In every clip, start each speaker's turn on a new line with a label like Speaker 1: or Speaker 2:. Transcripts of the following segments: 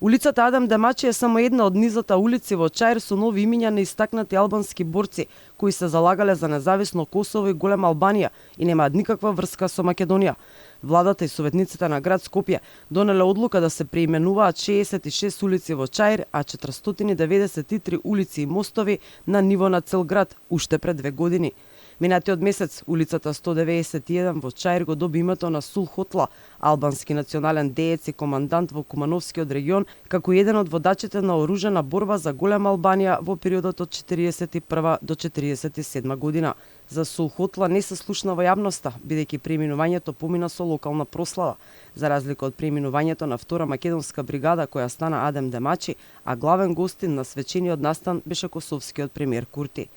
Speaker 1: Улицата Адем Демачи е само една од низата улици во Чаир со нови имиња на истакнати албански борци кои се залагале за независно Косово и голема Албанија и немаат никаква врска со Македонија. Владата и советниците на град Скопје донеле одлука да се преименуваат 66 улици во Чаир, а 493 улици и мостови на ниво на цел град уште пред 2 години. Минатиот месец улицата 191 во Чаир го доби името на Сул Хотла, албански национален деец и командант во Кумановскиот регион, како еден од водачите на оружена борба за голема Албанија во периодот од 41 до 47 година. За Сул Хотла не се слушна во јавноста, бидејќи преименувањето помина со локална прослава, за разлика од преименувањето на втора македонска бригада која стана Адем Демачи, а главен гостин на свечениот настан беше косовскиот премиер Курти.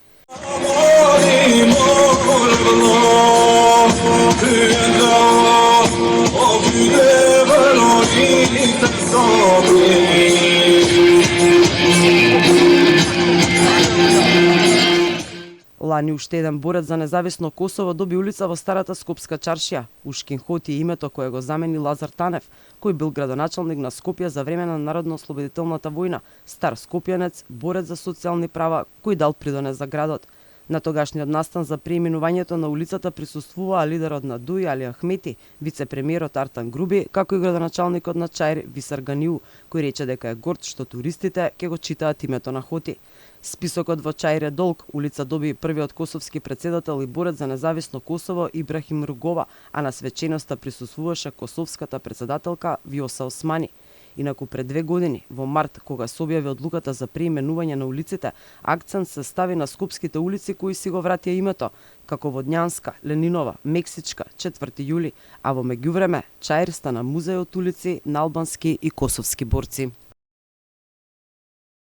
Speaker 1: Лани уште еден борец за независно Косово доби улица во старата Скопска чаршија. Ушкин Хоти е името кое го замени Лазар Танев, кој бил градоначалник на Скопје за време на Народно-ослободителната војна, стар скопјанец, борец за социјални права, кој дал придонес за градот. На тогашниот настан за преименувањето на улицата присуствуваа лидерот на ДУИ Али Ахмети, вице-премиерот Артан Груби, како и градоначалникот на Чаир Висар Ганиу, кој рече дека е горд што туристите ќе го читаат името на Хоти. Списокот во Чаир е долг. Улица доби првиот косовски председател и борец за независно Косово Ибрахим Ругова, а на свеченоста присуствуваше косовската председателка Виоса Османи. Инаку пред 2 години, во март, кога се објави одлуката за преименување на улиците, акцент се стави на скопските улици кои си го вратија името, како Водњанска, Ленинова, Мексичка, 4 јули, а во меѓувреме Чаир стана музеј од улици на албански и косовски борци.